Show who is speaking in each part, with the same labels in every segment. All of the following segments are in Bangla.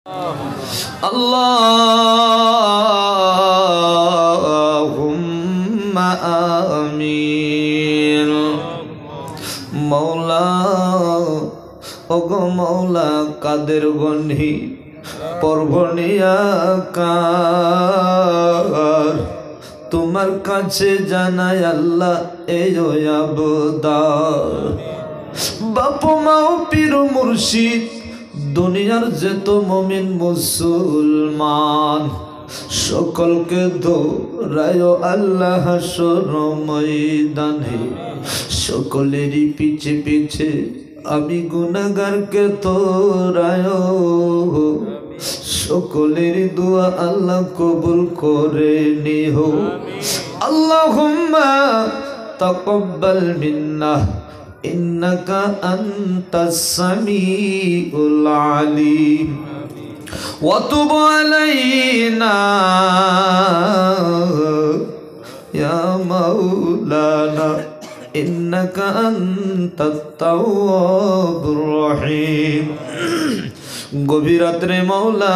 Speaker 1: আল্লাহুম্মা আমিন। মৌলা ওগো মৌলা কাদের গনি পরবনিয়াকার তোমার কাছে জানাই আল্লাহ এই আবদার। বাপু মাও পীর মুর্শিদ দুনিয়ার যত মুমিন মুসলমান সকলকে দৌড়ায় আল্লাহ হাসর ময়দানে। সকলেরই পিছে পিছে আমি গুনাহগারকে তোরায়। সকলের দোয়া আল্লাহ কবুল করে নিও। আল্লাহুম্মা তাকাব্বাল মিন্না ইন্নাকা আনতাস সামিউল আলিম ওয়া তুব আলাইনা ইয়া মাওলানা ইন্নাকা আনতাত তাওয়াবুর রহিম। গভীর রাত্রে মাওলা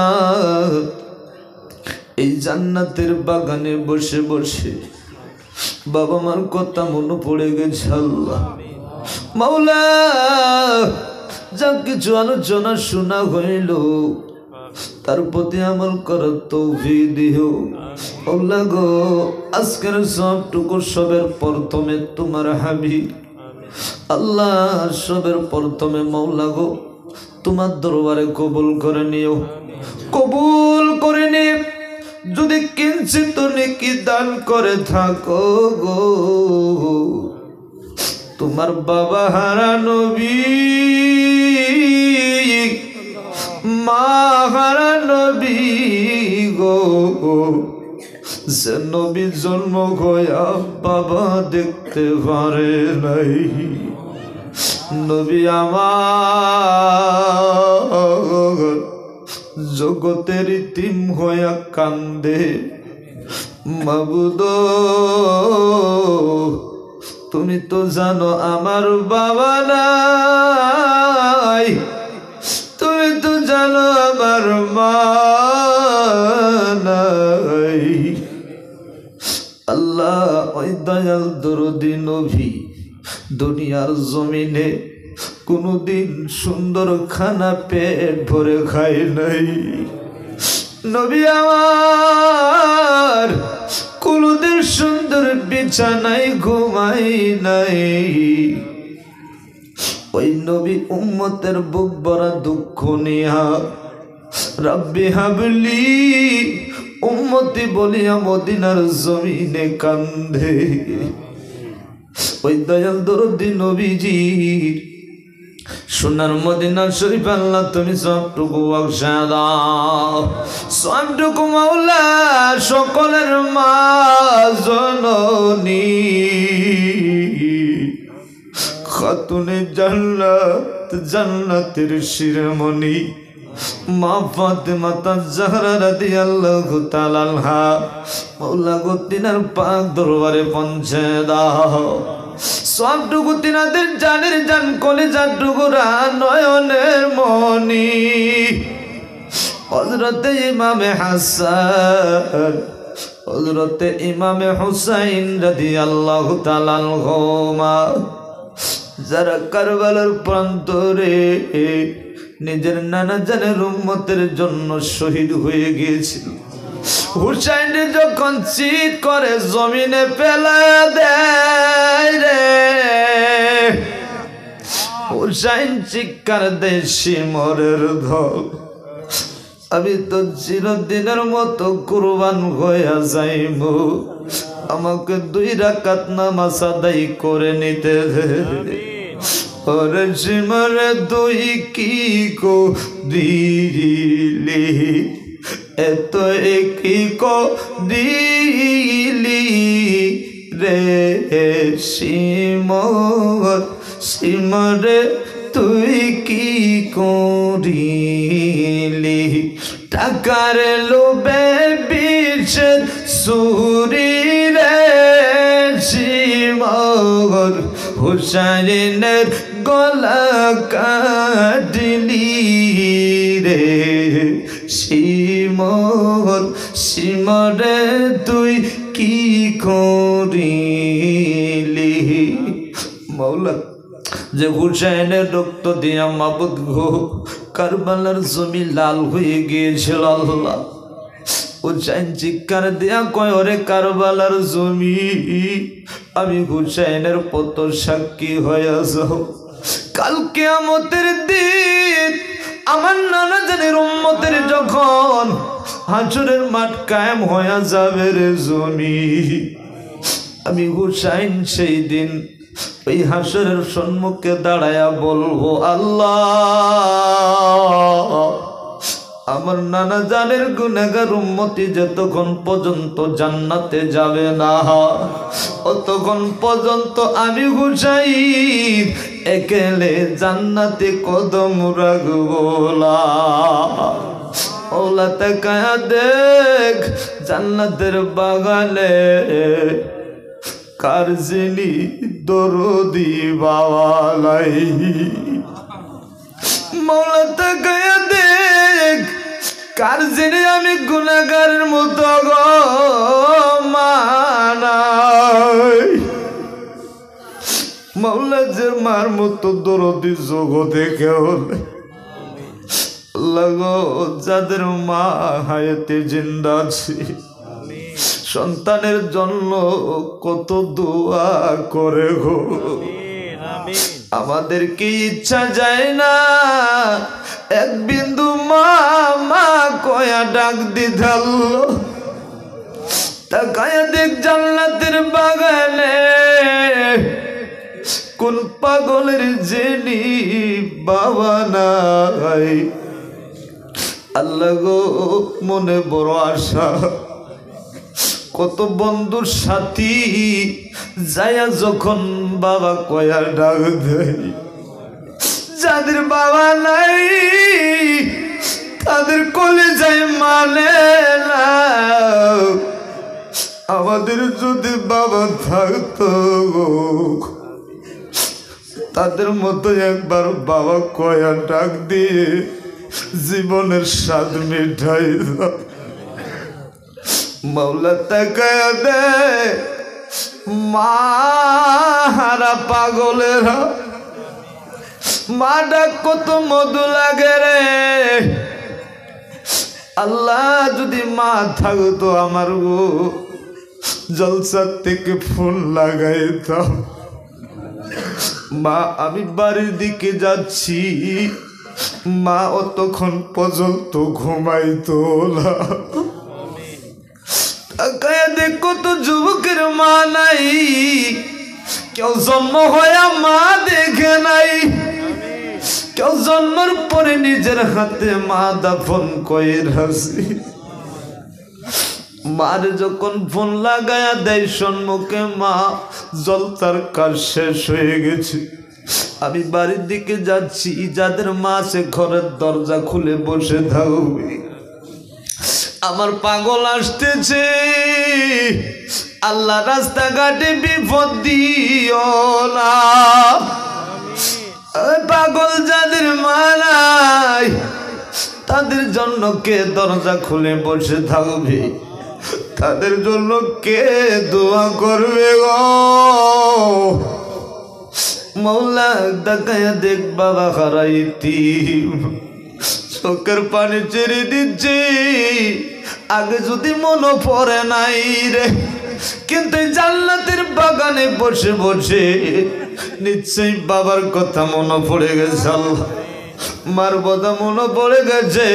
Speaker 1: এই জান্নাতের বাগানে বসে বসে বাবা মার কথা মনে পড়ে গেছে। আল্লাহ মাওলা যা কিছু আলোচনা শোনা হইল তার প্রতি আমল করার তৌফিক দিও। মাওলা গো আজকের সবটুকু সবের প্রথমে তোমার হাবিব আল্লাহ সবের প্রথমে মাওলা গো তোমার দরবারে কবুল করে নিও, কবুল করে নে। যদি কিঞ্চিত নেকি দান করে থাকো গো তোমার বাবা হারা নবী মা হারা নবী গো, যে নবী জন্ম হইয়া বাবা দেখতে পারে নাই। নবী আমার জগতের ইতিম হইয়া কান্দে। মাবুদ তুমি তো জানো আমার বাবা নাই, তুমি তো জানো আমার মা নাই। আল্লাহ ওই দয়াল দরদি নবী দুনিয়ার জমিনে কোনদিন সুন্দর খানা পেট ভরে খায় নাই। নবী আমার কোনদিন সুন্দর বিছানায় ঘুমাই নাই। ওই নবী উম্মতের বুক ভরা দুঃখ নিয়া রাব্বি হাবলি উম্মতি বলিয়া মদিনার জমিনে কান্দে। ওই দয়াল দরদি নবীজি সোনার মদিনা শরীফ আল্লাহ তুমি সবটুকু বক্সা দাও, সবটুকু মাওলা সকলের মা জননী খাতুনে জান্নাত জান্নাতের শিরোমণি মা ফাতেমা তাজজাহরা রাদিয়াল্লাহু তাআলা আনহা মাওলা গো তিনার পাক দরবারে পৌঁছে দাও। সবটুকু তিনাদের জানের জান কলিজার টুকরা নয়নের মনি হযরতে ইমামে হাসান হযরতে ইমামে হুসাইন রাদিয়াল্লাহু তাআলা আনহুমা যারা কারবালার প্রান্তরে নিজের নানা জানের উম্মতের জন্য শহীদ হয়ে গিয়েছিল। হুসাইন যখন চিৎ করে জমিনে ফেলা দেয় রে, হুসাইন চিৎকার দেয় শিমরের ধল, আমি তো চিরদিনের মতো কুরবান হইয়া যাইব, আমাকে 2 রাকাত নামাজ আদায় করে নিতে দে। ওরে শিমরে তুই কি দিলি এত কি দিলি রে শিমর, শিমরে তুই কি করিলি টাকার লোভে বিষের সুরি রে শিমর, হুসাইনের গলা কাটলি রে শিমর শিমরে তুই কি করিলি মাওলা যে হুসাইনের রক্ত দিয়া মাবুদ গো কারবালার জমি লাল হয়ে গিয়েছিল আল্লাহ হুসাইন চিৎকার দিয়া কয় ওরে কারবালার জমি আমি হুসাইনের পত সাক্ষী হয়ে যাও কাল কিয়ামতের দিন আমার নানা জানের উম্মতের যখন হাসরের মাঠ কায়েম হয়ে যাবে রে জমি আমি হুসাইন সেই দিন ওই হাসরের সম্মুখে দাঁড়ায়া বলবো আল্লাহ আমার নানা জানের গুনাহগার উম্মতি যতক্ষণ পর্যন্ত জান্নাতে যাবে না ততক্ষণ পর্যন্ত আমি হুসাইন একেলে জান্নাতে কদম রাখবো না ওলা তাকায়া দেখ জান্নাতের বাগানে কার যিনি দরদি বাওয়ালাই মৌলা তাকায়া দেখ কার যিনি আমি গুনাহগারের মতো গো মানাই মৌলা যে মার মতো দরদি জগতে কেউ লাগো যাদের মা হায়াতে জিন্দা আছে সন্তানের জন্য কত দোয়া করে গো আমাদের কি ইচ্ছা যায় না এক বিন্দু মা মা কয়া ডাক দিধাল তাকায়া দেখ জান্নাতের বাগানে কোন পাগলের জেনি বাবা নাই আল্লাহ গো মনে বড় আশা কত বন্ধুর সাথী যায়া যখন বাবা কয়া ডাক দেয় যাদের বাবা নাই তাদের কোলে যায় মানে না আমাদের যদি বাবা থাকতো তাদের মতো একবার বাবা কয়া ডাক দিয়ে জীবনের স্বাদ মিঠাই মাওলা তাকায়া দে মারা পাগলেরা মা ডাক কত মধু লাগে রে আল্লাহ যদি মা থাকতো আমার গো জলসার থেকে ফোন লাগাইতাম মা আমি বাড়ির দিকে যাচ্ছি মা অতক্ষণ পর্যন্ত ঘুমাইতো না দেখো তো যুবকের মা নাই কেউ জন্ম হয়ে মা দেখে নাই কেউ জন্মের পরে নিজের হাতে মা দাফন কইরাছি মার যখন ফোন লাগায়া দেয় সম্মুখে মা জলতার কাজ শেষ হয়ে গেছে আমি বাড়ির দিকে যাচ্ছি যাদের মা সে ঘরের দরজা খুলে বসে থাকবে আমার পাগল আসতেছে আল্লাহ রাস্তাঘাটে বিপদ দিও না পাগল যাদের মা নাই তাদের জন্য কে দরজা খুলে বসে থাকবে তাদের জন্য কে দোয়া করবে গো মৌলা তাকায়া দেখ বাবা হারাইতি চোখের পানি ছেড়ে দিচ্ছি আগে যদি মনে পড়ে নাই রে কিন্তু জান্নাতের বাগানে বসে বসে নিশ্চয়ই বাবার কথা মনে পড়ে গেছে মার কথা মনে পড়ে গেছে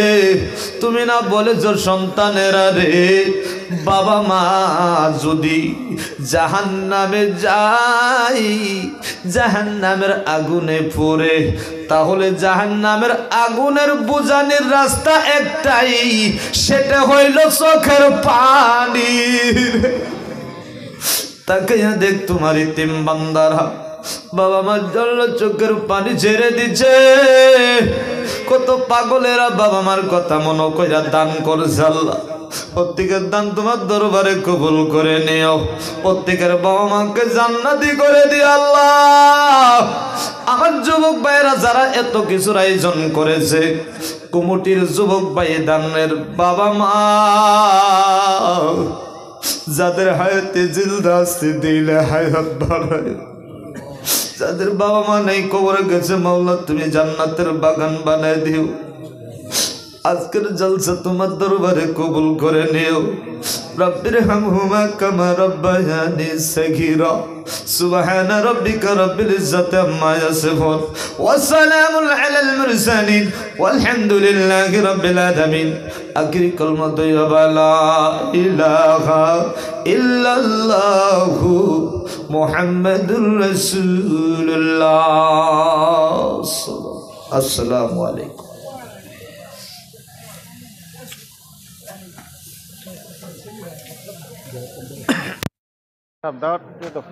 Speaker 1: তুমি না বলেছ সন্তানেরা রে বাবা মা যদি জাহান্নামে যায় জাহান্নামের আগুনে পড়ে তাহলে জাহান্নামের আগুনের বুঝানির রাস্তা একটাই সেটা হইল চোখের পানি তাকে দেখ তোমার ইতিম বান্দারা বাবা মার জন্য চোখের পানি ছেড়ে দিচ্ছে কত পাগলেরা বাবা মার কথা মনে কইরা দান করছে আল্লাহ প্রত্যেকের দান তোমার দরবারে কবুল করে নিও প্রত্যেকের বাবা মাকে জান্নাতি করে দিও আল্লাহ আমার যুবক ভাইরা যারা এত কিছুর আয়োজন করেছে কুমুটির যুবক ভাইদানের বাবা মা যাদের হায়াতে জিলদা আছে দিলে হায়াত বাড়ায়, যাদের বাবা মা নেই কবরে গেছে মাওলা তুমি জান্নাতের বাগান বানায় দিও। আজকের জলসা তোমার দরবারে কবুল করে নিও। রব্বির হামহুমা কামা রব্বায়ানি সগীরা। সুবহানা রাব্বিকা রব্বিল ইজ্জাতি আম্মা ইয়াসিফুন ওয়া সালামুন আলাল মুরসালিন ওয়ালহামদুলিল্লাহি রাব্বিল আলামিন। আখির কালমা তাইয়্যিবা লা ইলাহা ইল্লাল্লাহু মুহাম্মাদুর রাসূলুল্লাহ। আসসালামু আলাইকুম।
Speaker 2: দাওয়াত দিয়ে দাও।